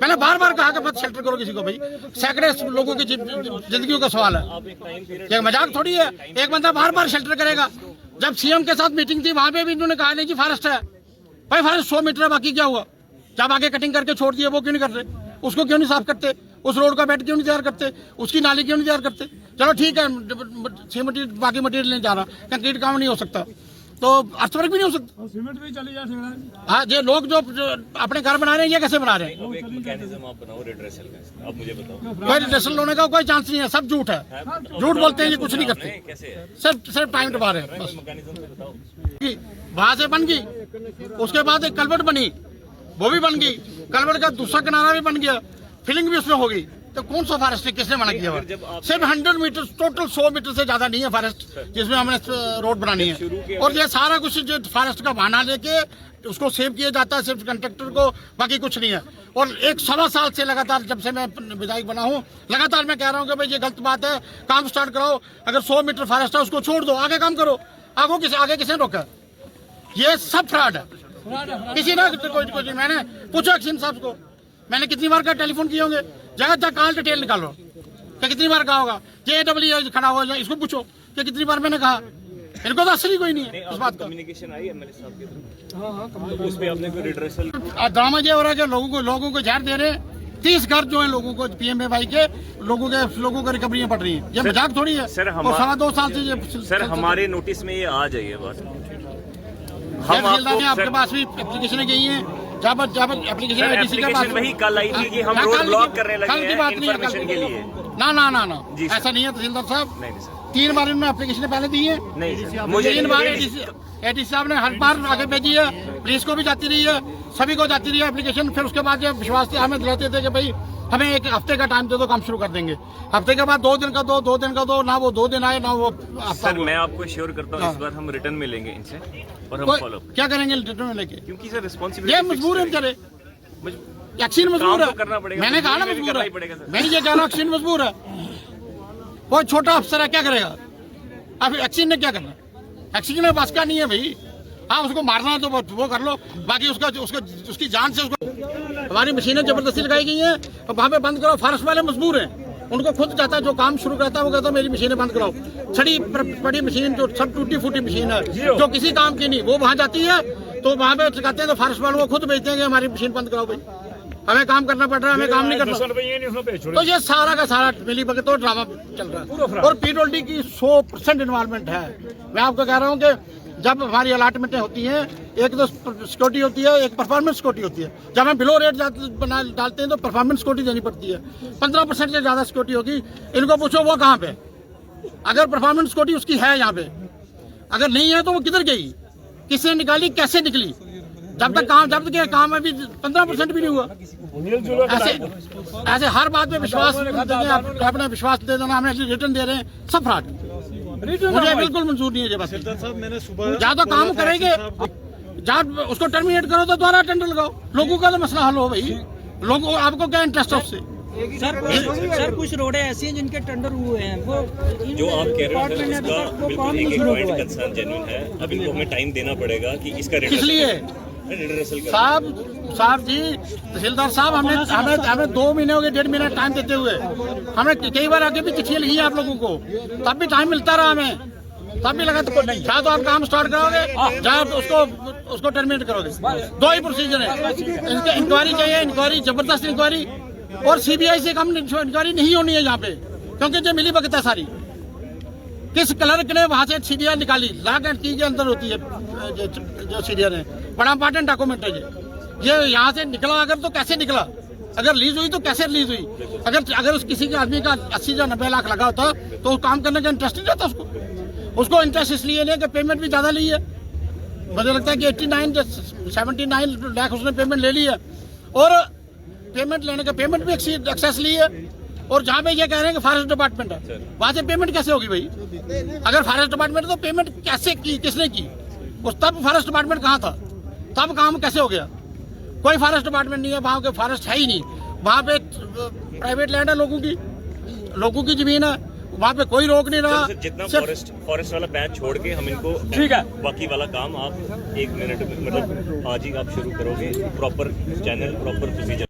मैंने बार बार कहा कि मत शेल्टर करो किसी को भाई, सैकड़े लोगों की जिंदगियों का सवाल है, ये मजाक थोड़ी है। एक बंदा बार बार शेल्टर करेगा। जब सीएम के साथ मीटिंग थी वहां पे भी इन्होंने कहा नहीं जी फॉरेस्ट है, भाई फॉरेस्ट 100 मीटर है, बाकी क्या हुआ? जब आगे कटिंग करके छोड़ दिए वो क्यों नहीं कर रहे? उसको क्यों नहीं साफ करते? उस रोड का बेड क्यों नहीं तैयार करते? उसकी नाली क्यों नहीं तैयार करते? चलो ठीक है, सीमेंट बाकी मटेरियल नहीं जा रहा, कंक्रीट काम नहीं हो सकता तो अर्थवर्क भी नहीं हो सकता, सीमेंट भी चली जा सकता। हाँ, ये लोग जो अपने घर बना रहे हैं ये कैसे बना रहे हैं? अब एक मैकेनिज्म आप बनाओ रिड्रेसल का, अब मुझे बताओ। कोई रिड्रेसल होने का कोई चांस नहीं है, सब झूठ है, झूठ बोलते हैं, ये कुछ नहीं करते, सिर्फ टाइम दबा रहे हैं बस। वहां से बन गई, उसके बाद एक कलवट बनी, वो भी बन गई, कलवट का दूसरा किनारा भी बन गया, फिलिंग भी उसमें हो गई, तो कौन सा फॉरेस्ट है? किसने मना किया? सिर्फ 100 मीटर, टोटल 100 मीटर से ज्यादा नहीं है फॉरेस्ट जिसमें हमने रोड बनानी है। और ये सारा कुछ जो फॉरेस्ट का बहाना लेके उसको सेव किया जाता है सिर्फ कंट्रैक्टर को, बाकी कुछ नहीं है। और 1-1.25 साल से लगातार, जब से मैं विधायक बना हूँ, लगातार मैं कह रहा हूँ कि भाई ये गलत बात है, काम स्टार्ट कराओ। अगर 100 मीटर फॉरेस्ट है उसको छोड़ दो, आगे काम करो। आगे किसने रोका? ये सब फ्रॉड है, किसी ने कोई मैंने पूछो एक्शन साहब को, मैंने कितनी बार का टेलीफोन किए होंगे, जगह तक कॉल डिटेल निकालो क्या कितनी बार कहा होगा, JW खड़ा हुआ इसको पूछो कि कितनी बार मैंने कहा। इनको तो असर ही कोई नहीं है इस बात का। कम्युनिकेशन आई एमएलए साहब के थ्रू, उस पे आपने कोई रिड्रेसल? ड्रामा ये हो रहा है कि लोगों को जहर दे रहे हैं। 30 घर जो है लोगों को PMAY के लोगों को रिकवरियां पड़ रही है, ये मजाक थोड़ी है। सर, 2.25 साल से ये सर हमारे नोटिस में ये आ जाइए बात, हम आपके पास भी एप्लीकेशन गई है, जब एप्लीकेशन ADC के पास वही कल आई थी कि हम रोड ब्लॉक करने लगे हैं इन्फॉर्मेशन के लिए। ना ऐसा नहीं है तहसीलदार साहब, नहीं सर, 3 बार इन्होंने एप्लीकेशन पहले दी है। नहीं मुझे 3 बार ADC साहब ने हर बार आगे भेजी है, पुलिस को भी जाती रही है, सभी को जाती रही है एप्लीकेशन। फिर उसके बाद विश्वास हमें दिलाते थे कि भाई हमें 1 हफ्ते का टाइम दे दो, काम शुरू कर देंगे। हफ्ते के बाद 2 दिन का दो, ना वो 2 दिन आए ना वो हफ्ता। सर मैं आपको श्योर करता हूँ इस बार हम रिटर्न में लेंगे इनसे और हम फॉलो क्या करेंगे रिटर्न में लेके, क्योंकि सर रिस्पॉन्सिबिलिटी ये मजबूर है चले, एक्शन मजबूर है, करना पड़ेगा। मैंने कहा ना मजबूर है, मैंने ये कहा एक्शन मजबूर है। वो छोटा अफसर है, क्या करेगा? अब एक्शन ने क्या करना? एक्शन में बस का नहीं है भाई। हाँ, उसको मारना है तो वो कर लो, बाकी उसकी जान से उसको हमारी मशीनें जबरदस्ती लगाई गई हैं, तो वहाँ पे बंद करो। फॉरेस्ट वाले मजबूर हैं, उनको खुद जाता है, जो काम शुरू करता है वो कहता है मेरी मशीनें बंद कराओ। छड़ी पड़ी मशीन जो सब टूटी फूटी मशीन है जो किसी काम की नहीं, वो वहाँ जाती है तो वहाँ पे कहते हैं तो फॉरेस्ट वालों को खुद भेजते हैं कि हमारी मशीन बंद कराओ भाई, हमें काम करना पड़ रहा है, हमें काम नहीं करना। तो ये सारा का सारा मिली भगत तो ड्रामा चल रहा है। और PWD की 100% इन्वॉल्वमेंट है। मैं आपको कह रहा हूँ कि जब हमारी अलाटमेंटें होती हैं, एक तो सिक्योरिटी होती है, एक परफॉर्मेंस सिक्योरिटी होती है। जब हम बिलो रेट डालते हैं तो परफॉर्मेंस सिक्योरिटी देनी पड़ती है। 15% से ज्यादा सिक्योरिटी होगी। इनको पूछो वो कहाँ पे, अगर परफॉर्मेंस सिक्योरिटी उसकी है यहाँ पे, अगर नहीं है तो वो किधर गई, किसने निकाली, कैसे निकली? जब तक काम अभी 15% भी नहीं हुआ। ऐसे हर बात में विश्वास अपना विश्वास दे देना, हमें रिटर्न दे रहे हैं, सब फ्रॉड। मुझे बिल्कुल मंजूर नहीं है। बस ज्यादा काम करेंगे, जहाँ उसको टर्मिनेट करो तो दोबारा टेंडर लगाओ, लोगों का तो मसला हल हो भाई। लोगों आपको क्या इंटरेस्ट है उससे? सर कुछ रोडें ऐसी हैं जिनके टेंडर हुए हैं, वो जो आप कह रहे हैं उसका बिल्कुल एक पॉइंट कंसर्न जेन्युइन है। अब इनको हमें टाइम देना पड़ेगा कि इसका किस लिए साहब जी तहसीलदार साहब, हमें 2 महीने हो गए, 1.5 महीना टाइम देते हुए। हमें कई बार आगे भी चिट्ठियाँ लिखी है आप लोगों को, तब भी टाइम मिलता रहा हमें, तब भी लगा तो नहीं। चाहे तो आप काम स्टार्ट करोगे, चाहे उसको टर्मिनेट करोगे, 2 ही प्रोसीजर है। इंक्वायरी चाहिए, इंक्वायरी, जबरदस्त इंक्वायरी, और CBI से कम इंक्वायरी नहीं होनी है यहाँ पे, क्योंकि जो मिली भगत है सारी। किस क्लर्क ने वहाँ से CDR निकाली, लॉक एंड की के अंदर होती है जो CDR है, बड़ा इंपॉर्टेंट डॉक्यूमेंट है ये यहाँ से निकला अगर तो कैसे निकला, अगर रिलीज हुई तो कैसे रिलीज हुई? अगर उस किसी के आदमी का 80 या 90 लाख लगा होता तो काम करने का इंटरेस्ट नहीं रहता उसको इंटरेस्ट इसलिए नहीं कि पेमेंट भी ज्यादा ली है। मुझे लगता है कि 79 लाख उसने पेमेंट ले ली है, और पेमेंट लेने का पेमेंट भी एक्सेस ली है। और जहाँ पे ये कह रहे हैं कि फॉरेस्ट डिपार्टमेंट है, वहां से पेमेंट कैसे होगी भाई? अगर फॉरेस्ट डिपार्टमेंट है तो पेमेंट कैसे की, किसने की? उस तब फॉरेस्ट डिपार्टमेंट कहाँ था, तब काम कैसे हो गया? कोई फॉरेस्ट डिपार्टमेंट नहीं है वहाँ के, फॉरेस्ट है ही नहीं। वहाँ पे प्राइवेट लैंड है, लोगों की जमीन है, वहाँ पे कोई रोक नहीं रहा। जितना फॉरेस्ट वाला बैच छोड़ के हम इनको, ठीक है, बाकी वाला काम आप 1 मिनट में, मतलब आज ही आप शुरू करोगे, प्रॉपर चैनल, प्रॉपर प्रोसीजर।